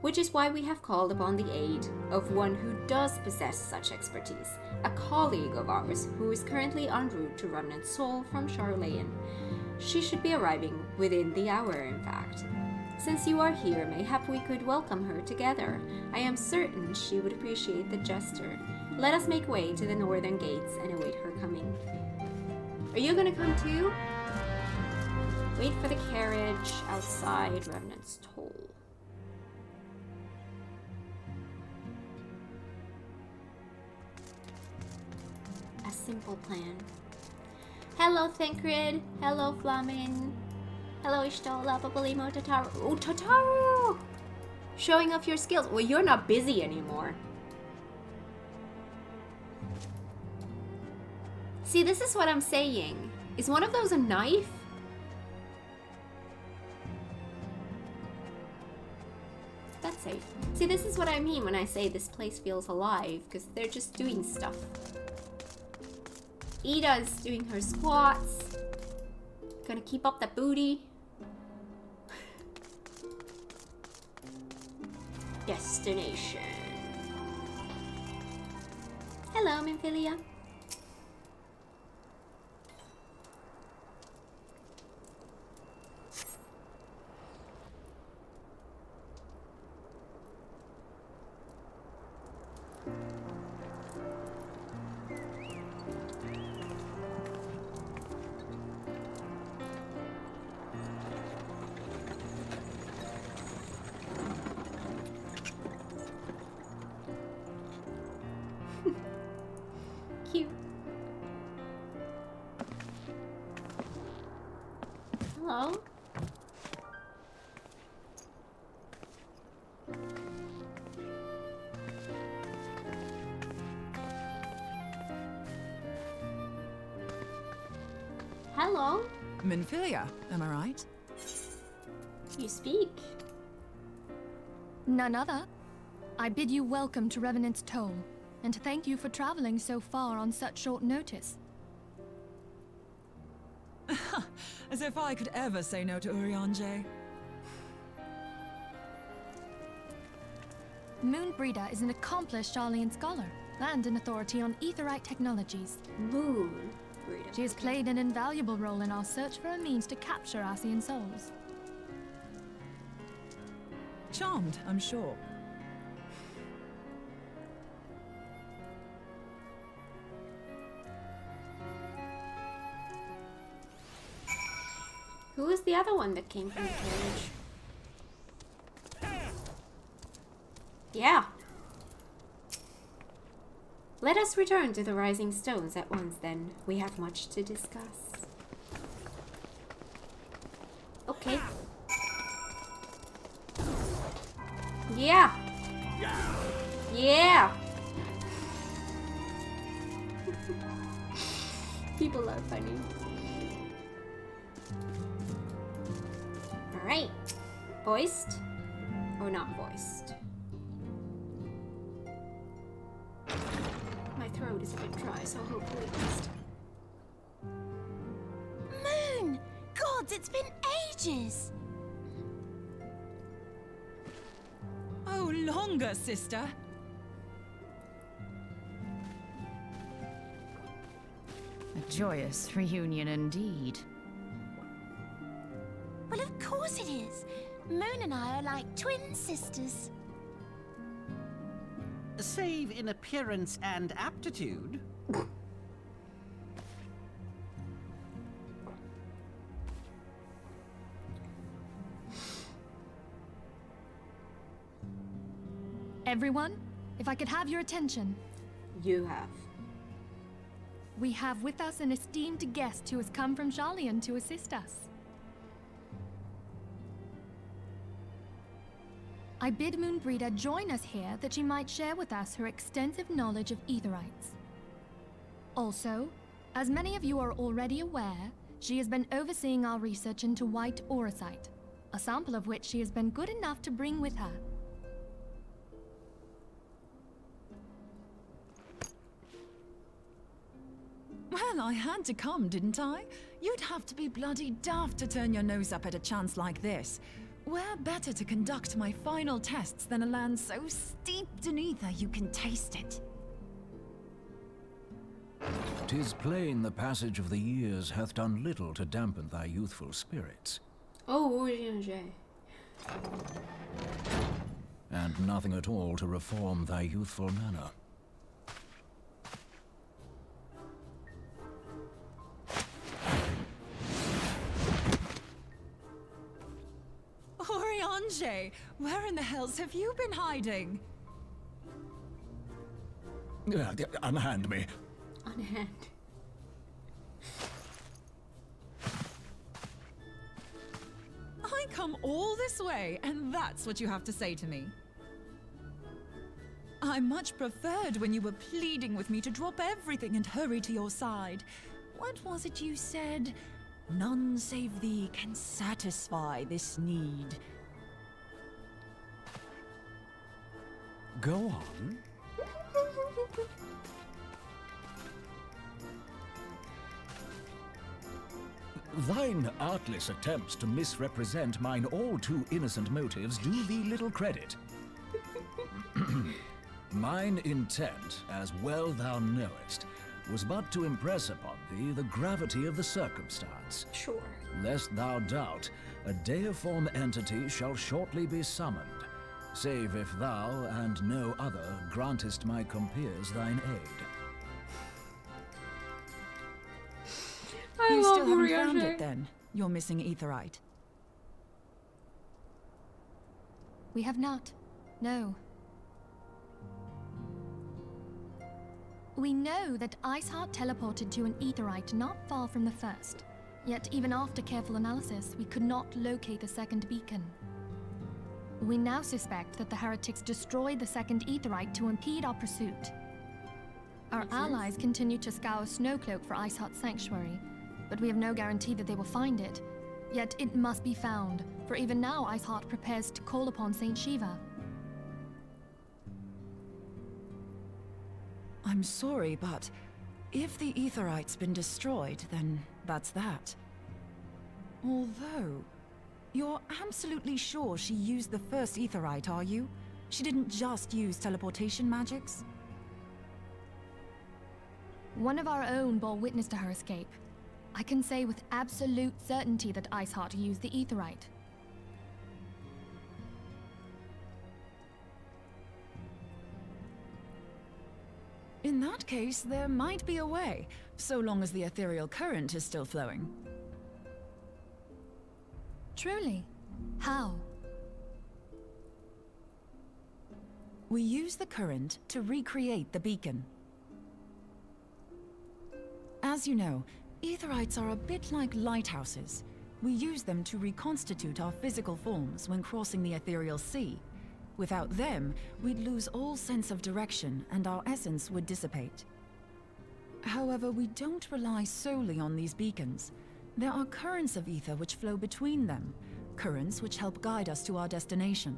which is why we have called upon the aid of one who does possess such expertise, a colleague of ours who is currently en route to Remnant Soul from Charlayan. She should be arriving within the hour, in fact. Since you are here, mayhap we could welcome her together. I am certain she would appreciate the gesture. Let us make way to the northern gates and await her coming. Are you gonna come too? Wait for the carriage outside Remnant's Toll. A simple plan. Hello, Thancred. Hello, Flamin. Hello, Ishtola, Papolimo, Tataru. Oh, Tataru! Showing off your skills. Well, you're not busy anymore. See, this is what I'm saying. Is one of those a knife? That's safe. See, this is what I mean when I say this place feels alive, because they're just doing stuff. Ida is doing her squats. Gonna keep up the booty. Destination. Hello, Minfilia. Cute. Hello? Hello? Minfilia, am I right? You speak. None other. I bid you welcome to Revenant's Toll, and thank you for traveling so far on such short notice. As if I could ever say no to Urianger. Moonbreeder is an accomplished Charlayan scholar and an authority on Aetherite technologies. Moon. Breeder. She has played an invaluable role in our search for a means to capture Ascian souls. Charmed, I'm sure. Who was the other one that came from the carriage? Yeah. Let us return to the Rising Stones at once, then. We have much to discuss. Okay. Yeah. Yeah. People are funny. Voiced or not voiced? My throat is a bit dry, so hopefully voiced. Moon! Gods, it's been ages! Oh, longer, sister. A joyous reunion indeed. Well, of course it is. Moon and I are like twin sisters. Save in appearance and aptitude. Everyone, if I could have your attention. You have. We have with us an esteemed guest who has come from Jalian to assist us. I bid Moonbreeder join us here that she might share with us her extensive knowledge of Aetherites. Also, as many of you are already aware, she has been overseeing our research into white auracite, a sample of which she has been good enough to bring with her. Well, I had to come, didn't I? You'd have to be bloody daft to turn your nose up at a chance like this. Where better to conduct my final tests than a land so steeped in ether you can taste it? 'Tis plain the passage of the years hath done little to dampen thy youthful spirits. Oh, Urianger. And nothing at all to reform thy youthful manner. Urianger, where in the hells have you been hiding? Unhand me. On hand. I come all this way, and that's what you have to say to me. I much preferred when you were pleading with me to drop everything and hurry to your side. What was it you said? None save thee can satisfy this need. Go on. Thine artless attempts to misrepresent mine all too innocent motives do thee little credit. Mine intent, as well thou knowest, was but to impress upon thee the gravity of the circumstance. Sure. Lest thou doubt, a deiform entity shall shortly be summoned, save if thou and no other grantest my compeers thine aid. You still haven't found it then? You're missing Aetherite. We have not. No. We know that Iceheart teleported to an Aetherite not far from the first. Yet even after careful analysis, we could not locate the second beacon. We now suspect that the heretics destroyed the second Aetherite to impede our pursuit. Our allies continue to scour Snowcloak for Iceheart's sanctuary, but we have no guarantee that they will find it. Yet it must be found, for even now Iceheart prepares to call upon Saint Shiva. I'm sorry, but if the Aetherite's been destroyed, then that's that. Although, you're absolutely sure she used the first Aetherite, are you? She didn't just use teleportation magics? One of our own bore witness to her escape. I can say with absolute certainty that Iceheart used the Aetherite. In that case, there might be a way, so long as the ethereal current is still flowing. Truly? How? We use the current to recreate the beacon. As you know, Aetherites are a bit like lighthouses. We use them to reconstitute our physical forms when crossing the ethereal sea. Without them, we'd lose all sense of direction and our essence would dissipate. However, we don't rely solely on these beacons. There are currents of ether which flow between them, currents which help guide us to our destination.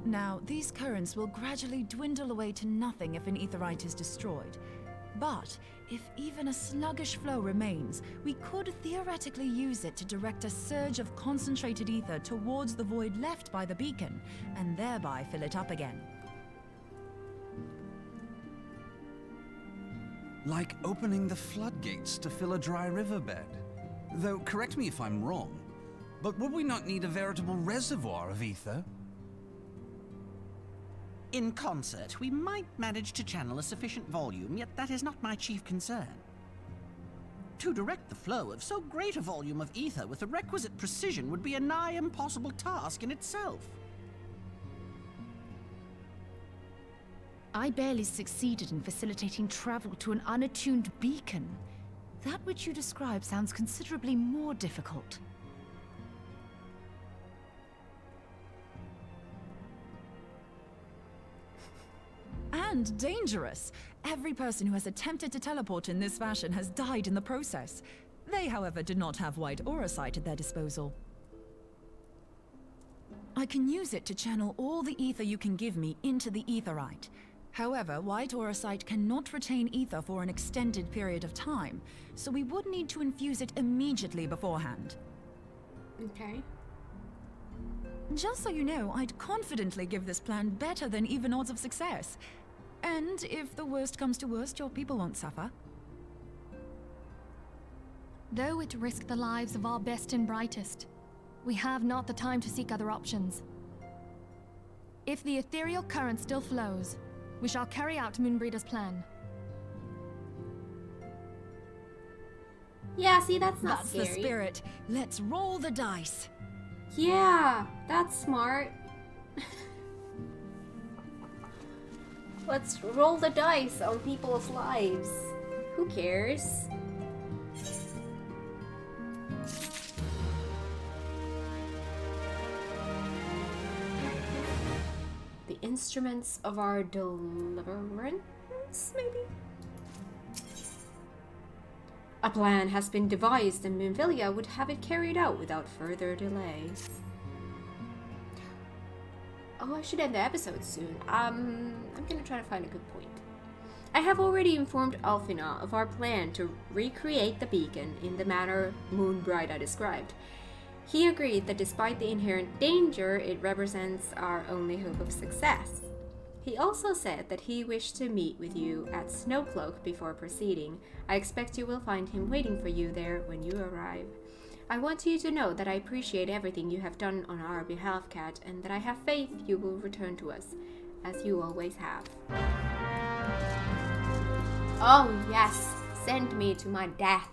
Now, these currents will gradually dwindle away to nothing if an aetheryte is destroyed. But if even a sluggish flow remains, we could theoretically use it to direct a surge of concentrated ether towards the void left by the beacon, and thereby fill it up again. Like opening the floodgates to fill a dry riverbed. Though, correct me if I'm wrong, but would we not need a veritable reservoir of ether? In concert, we might manage to channel a sufficient volume, yet that is not my chief concern. To direct the flow of so great a volume of ether with the requisite precision would be a nigh impossible task in itself. I barely succeeded in facilitating travel to an unattuned beacon. That which you describe sounds considerably more difficult. And dangerous. Every person who has attempted to teleport in this fashion has died in the process. They, however, did not have white aura sight at their disposal. I can use it to channel all the ether you can give me into the aetheryte. However, white aura sight cannot retain ether for an extended period of time, so we would need to infuse it immediately beforehand. Okay. Just so you know, I'd confidently give this plan better than even odds of success. And if the worst comes to worst, your people won't suffer. Though it risk the lives of our best and brightest, we have not the time to seek other options. If the ethereal current still flows, we shall carry out Moonbreeder's plan. Yeah, see, that's not That's scary. the spirit. Let's roll the dice. Yeah, that's smart. Let's roll the dice on people's lives. Who cares? The instruments of our deliverance, maybe? A plan has been devised and Moonvelia would have it carried out without further delay. Oh, I should end the episode soon. I'm gonna try to find a good point. I have already informed Alfina of our plan to recreate the beacon in the manner Moonbright described. He agreed that despite the inherent danger, it represents our only hope of success. He also said that he wished to meet with you at Snowcloak before proceeding. I expect you will find him waiting for you there when you arrive. I want you to know that I appreciate everything you have done on our behalf, Kat, and that I have faith you will return to us, as you always have. Oh yes, send me to my death.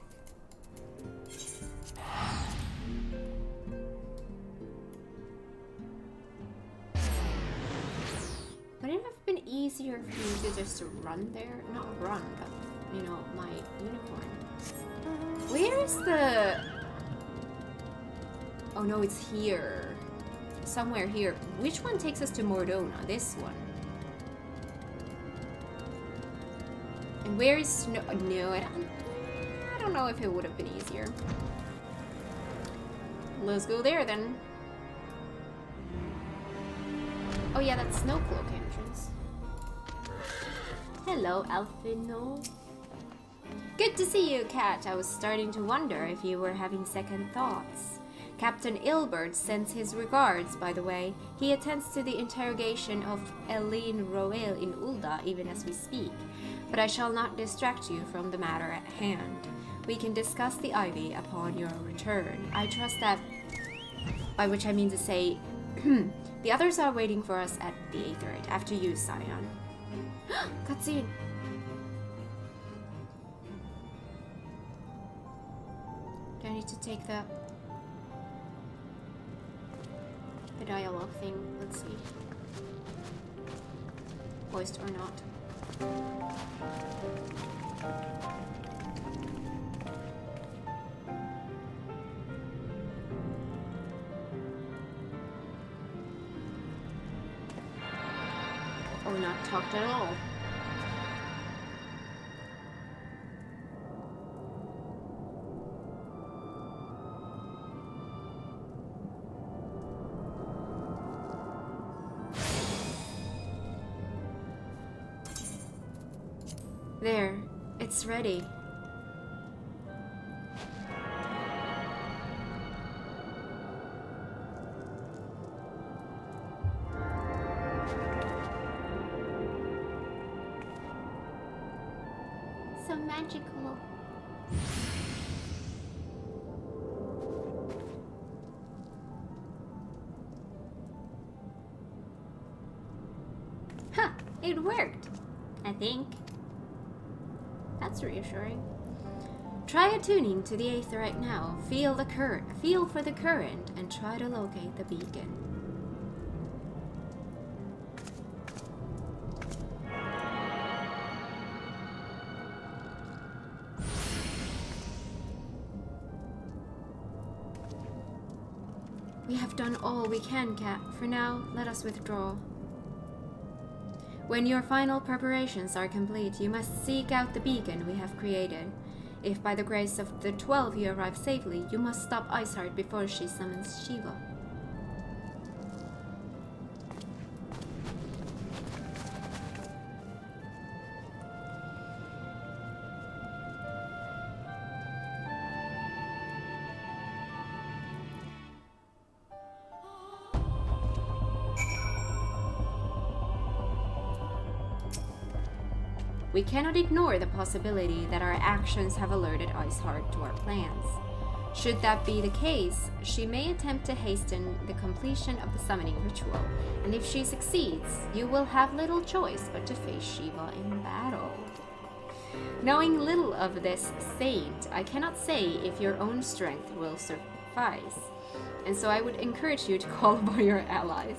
Wouldn't it have been easier for you to just run there? Not run, but, you know, my unicorn. Where is the... Oh no, it's here. Somewhere here. Which one takes us to Mordona? This one. And where is Snow? No, I don't know if it would have been easier. Let's go there then. Oh yeah, that's Snowcloak entrance. Hello, Alfino. Good to see you, Kat. I was starting to wonder if you were having second thoughts. Captain Ilbert sends his regards, by the way. He attends to the interrogation of Eileen Roel in Ulda even as we speak. But I shall not distract you from the matter at hand. We can discuss the Ivy upon your return. I trust that, by which I mean to say, the others are waiting for us at the Aetherite after you, Scion. Cutscene! Do I need to take the dialogue thing? Let's see. Voiced or not. Or not talked at all. There, it's ready. So magical. Huh, it worked, I think. That's reassuring. Try attuning to the Aether right now. Feel for the current and try to locate the beacon. We have done all we can, Kat. For now, let us withdraw. When your final preparations are complete, you must seek out the beacon we have created. If by the grace of the 12 you arrive safely, you must stop Iceheart before she summons Shiva. We cannot ignore the possibility that our actions have alerted Iceheart to our plans. Should that be the case, she may attempt to hasten the completion of the summoning ritual, and if she succeeds, you will have little choice but to face Shiva in battle. Knowing little of this saint, I cannot say if your own strength will suffice, and so I would encourage you to call upon your allies.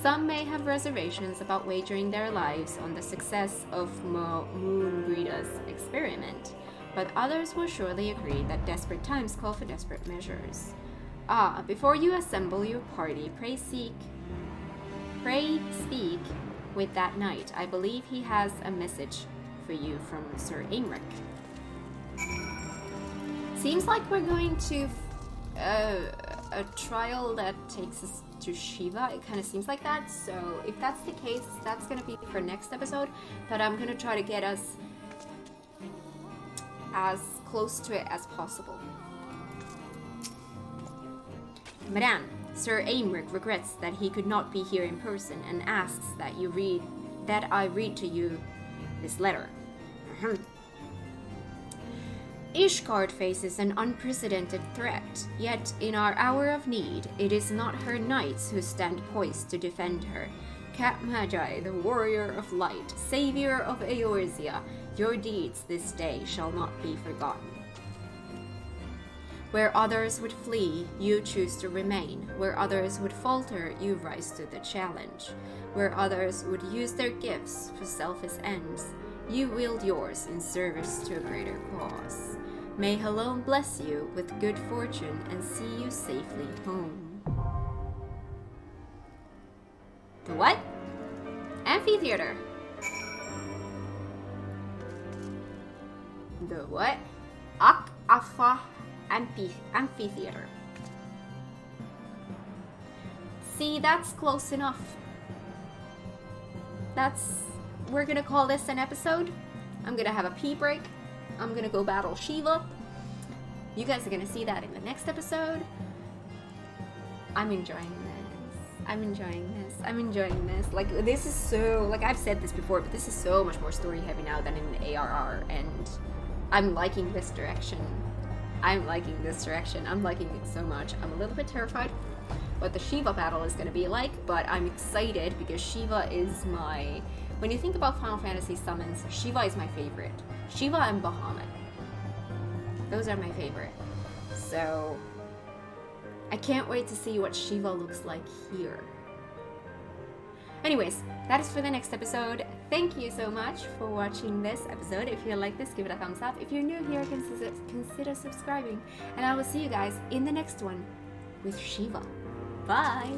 Some may have reservations about wagering their lives on the success of Moonbreeda's experiment, but others will surely agree that desperate times call for desperate measures. Before you assemble your party, pray speak with that knight. I believe he has a message for you from Sir Aymeric. Seems like we're going to a trial that takes us to Shiva. It kind of seems like that. So if that's the case, that's going to be for next episode. But I'm going to try to get us as close to it as possible. Madame, Sir Aymeric regrets that he could not be here in person and asks that I read to you this letter. Ishgard faces an unprecedented threat, yet in our hour of need, it is not her knights who stand poised to defend her. Kat Magi, the warrior of light, savior of Eorzea, your deeds this day shall not be forgotten. Where others would flee, you choose to remain. Where others would falter, you rise to the challenge. Where others would use their gifts for selfish ends, you wield yours in service to a greater cause. May Halone bless you with good fortune and see you safely home. The what? Amphitheater. The what? Ak-Afa Amphitheater. See, that's close enough. We're gonna call this an episode. I'm gonna have a pee break. I'm gonna go battle Shiva. You guys are gonna see that in the next episode. I'm enjoying this. Like, this is so, like, I've said this before, but this is so much more story heavy now than in ARR, and I'm liking this direction. I'm liking it so much. I'm a little bit terrified what the Shiva battle is gonna be like, but I'm excited because Shiva is my... When you think about Final Fantasy summons, Shiva is my favorite. Shiva and Bahamut. Those are my favorite. So, I can't wait to see what Shiva looks like here. Anyways, that is for the next episode. Thank you so much for watching this episode. If you like this, give it a thumbs up. If you're new here, consider subscribing. And I will see you guys in the next one with Shiva. Bye!